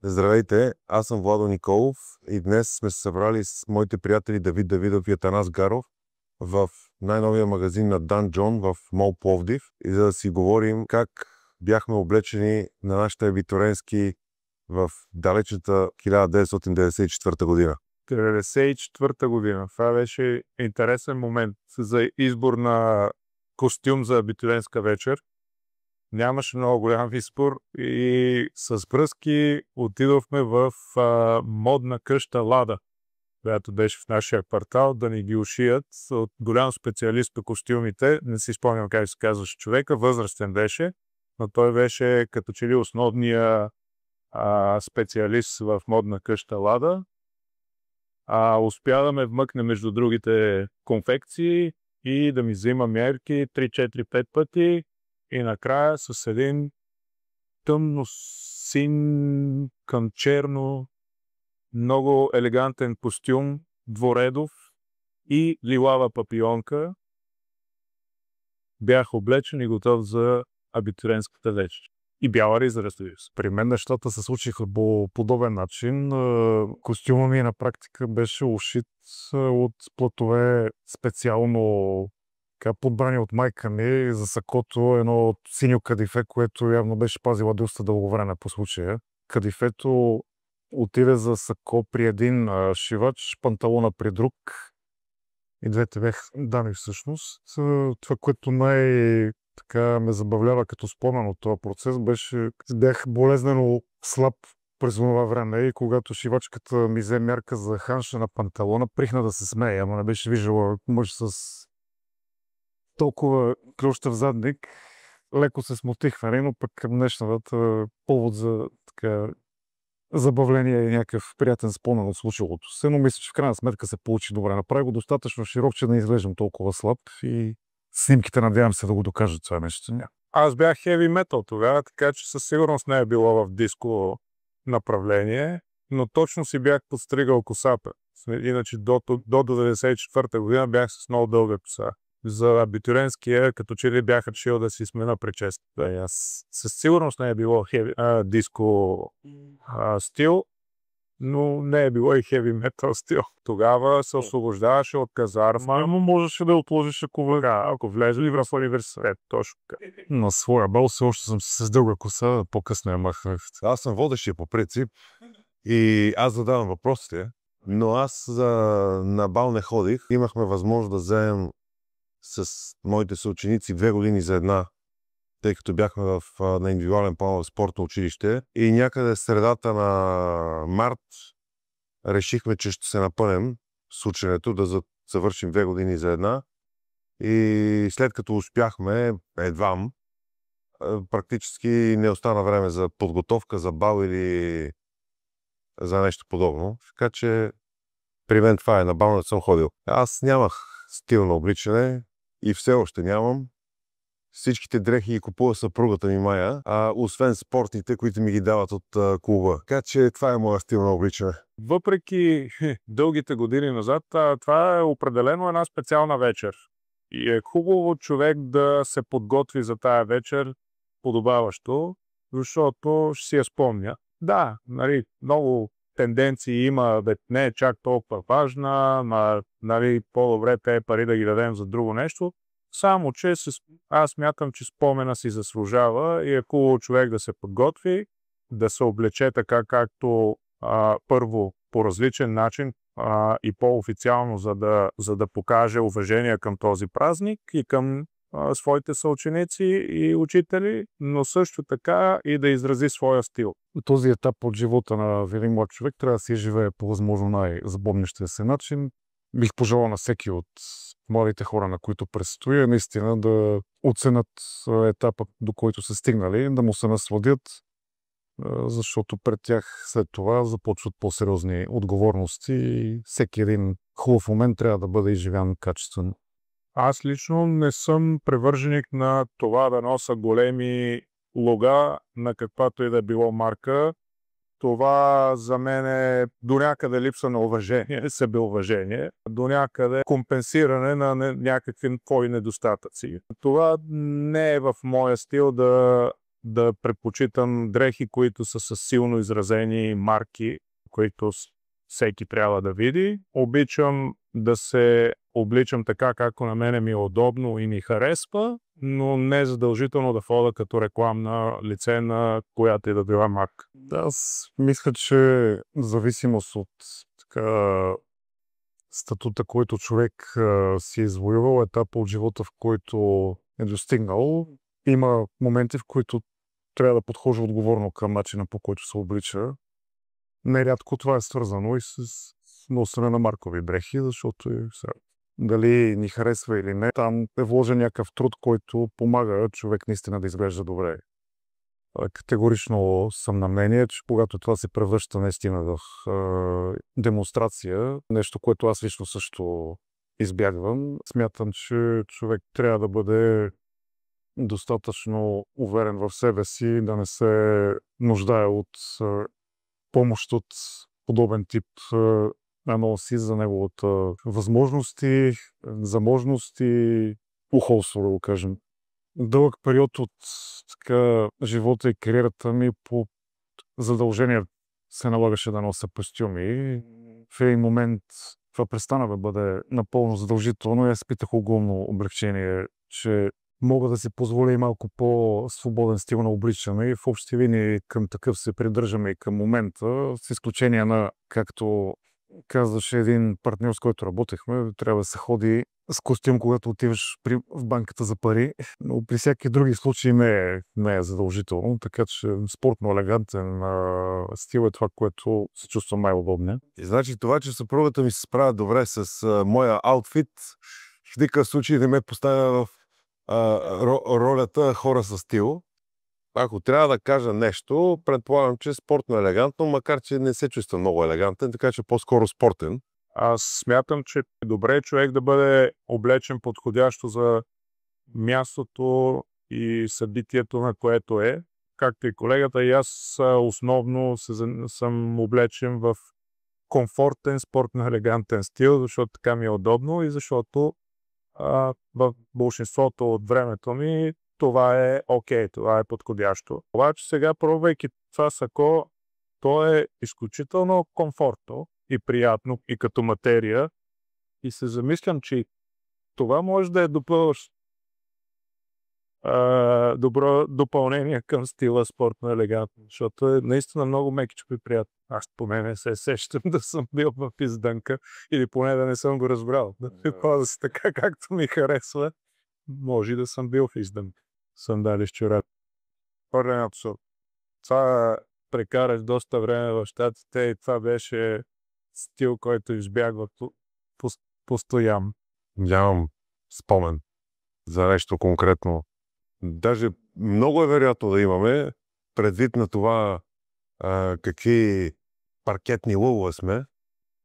Здравейте, аз съм Владо Николов и днес сме се събрали с моите приятели Давид Давидов и Атанас Гаров в най-новия магазин на Дан Джон в Мол Пловдив и за да си говорим как бяхме облечени на нашите абитуренски в далечната 1994 година. 1994 година. Това беше интересен момент за избор на костюм за абитуриентска вечер. Нямаше много голям избор и с бръзки отидохме в модна къща Лада, която беше в нашия квартал, да ни ги ушият от голям специалист по костюмите. Не си спомням как се казваше човека, възрастен беше, но той беше като че ли основния специалист в модна къща Лада. Успя да ме вмъкне между другите конфекции и да ми взима мерки 3-4-5 пъти и накрая с един тъмно син към черно, много елегантен костюм, дворедов и лилава папионка бях облечен и готов за абитуриентската вечер. И бяла риза, разбира се. При мен нещата се случиха по подобен начин. Костюма ми на практика беше ушит от платове специално подбрани от майка ми за сакото, едно синьо кадифе, което явно беше пазила доста дълго време по случая. Кадифето отиде за сако при един шивач, панталона при друг. И двете бях дами всъщност. Това, което така ме забавлява като спомен от този процес, бях болезнено слаб през това време и когато шивачката ми взе мярка за ханша на панталона, прихна да се смее, ама не беше виждала мъж с толкова клющав задник. Леко се смутих, но пък към днешната повод за така забавление и някакъв приятен спомен от случилото се, но мисля, че в крайна сметка се получи добре. Направи го достатъчно широк, че да не изглеждам толкова слаб и снимките надявам се да го докажат това нещо. Аз бях хеви метал тогава, така че със сигурност не е било в диско направление, но точно си бях подстригал косата. Иначе до 1994 година бях с много дълга коса. За абитуриентския, като че ли бях решил да си смена прическата. Аз със сигурност не е било диско стил, но не е било и хеви метал стил. Тогава се освобождаваше от казарма. Но можеше да отложиш ако влезе ли в университет. Точно така. На своя бал все още съм с дълга коса, по-късно я махнах. Аз съм водещия по принцип и аз задавам въпросите, но аз на бал не ходих. Имахме възможност да вземем с моите съученици 2 години за една, тъй като бяхме на индивидуален план в спортно училище и някъде средата на март решихме, че ще се напънем с ученето, да завършим 2 години за една и след като успяхме едвам, практически не остана време за подготовка, за бал или за нещо подобно. Така че при мен това е, на бал не съм ходил. Аз нямах стил на обличане и все още нямам. Всичките дрехи ги купува съпругата ми Майя, освен спортните, които ми ги дават от клуба. Така че това е моят стил на обличане. Въпреки дългите години назад, това е определено една специална вечер. И е хубаво човек да се подготви за тая вечер подобаващо, защото ще си я спомня. Да, много тенденции има, не е чак толкова важна, по-добре те пари да ги дадем за друго нещо. Само, че аз мятам, че спомена си заслужава и е хубаво човек да се подготви, да се облече така, както първо по различен начин и по-официално, за да покаже уважение към този празник и към своите съученици и учители, но също така и да изрази своя стил. Този етап от живота на един млад човек трябва да си живее по възможно най-забомнящия се начин. Бих пожелал на всеки от младите хора, на които предстои, наистина да оценят етапа, до който са стигнали, да му се насладят, защото пред тях след това започват по-сериозни отговорности и всеки един хубав момент трябва да бъде изживян качествено. Аз лично не съм привърженик на това да нося големи лога на каквато и да било марка. Това за мен е до някъде липса на уважение, себеуважение, до някъде компенсиране на някакви твои недостатъци. Това не е в моя стил да да предпочитам дрехи, които са с силно изразени марки, които всеки трябва да види. Обичам да се обличам така, както на мене ми е удобно и ми харесва, но не задължително да ходя като рекламна лице на която и да била марка. Да, аз мисля, че в зависимост от така статута, който човек си е извоювал, етапа от живота, в който е достигнал, има моменти, в които трябва да подхожда отговорно към начина, по който се облича. Нерядко това е свързано и с носене на маркови дрехи, защото дали ни харесва или не, там е вложен някакъв труд, който помага човек наистина да изглежда добре. Категорично съм на мнение, че когато това се превръща наистина в демонстрация, нещо, което аз лично също избягвам, смятам, че човек трябва да бъде достатъчно уверен в себе си, да не се нуждае от помощ от подобен тип аноси за неговата възможности, заможности, ухолство, да го кажем. Дълъг период от така, живота и кариерата ми по задължение се налагаше да нося костюми. В един момент това престана да бъде напълно задължително и аз питах огромно облегчение, че мога да си позволя и малко по-свободен стил на обличане и в общи линии към такъв се придържаме и към момента, с изключение на, както казваше един партньор, с който работехме, трябва да се ходи с костюм, когато отиваш в банката за пари, но при всяки други случаи не е задължително, така че спортно-елегантен стил е това, което се чувства най-удобно. И значи това, че съпругата ми се справя добре с моя аутфит, в никакъв случай не ме поставя в ролята хора с стил. Ако трябва да кажа нещо, предполагам, че е спортно елегантно, макар че не се чувства много елегантен, така че по-скоро спортен. Аз смятам, че е добре човек да бъде облечен подходящо за мястото и събитието, на което е. Както и колегата, и аз основно съм облечен в комфортен, спортно-елегантен стил, защото така ми е удобно и защото в большинството от времето ми това е окей, това е подходящо. Обаче сега, пробвайки това сако, то е изключително комфортно и приятно и като материя и се замислям, че това може да е добро допълнение към стила спортно-елегантно, защото е наистина много мекичко и приятно. Аз поне не се сещам да съм бил в издънка или поне да не съм го разбрал. Да хода си така, както ми харесва, може да съм бил в издънка. Сандали с чорап. Първен абсурд. Това прекарах доста време в щатите и това беше стил, който избягва постоянно. Нямам спомен за нещо конкретно. Даже много е вероятно да имаме, предвид на това какви паркетни лъвове сме,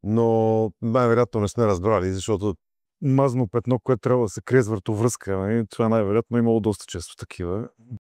но най-вероятно не сме разбрали, защото мазно петно, което трябва да се крие с вратовръзка. Това най-вероятно имало доста често такива.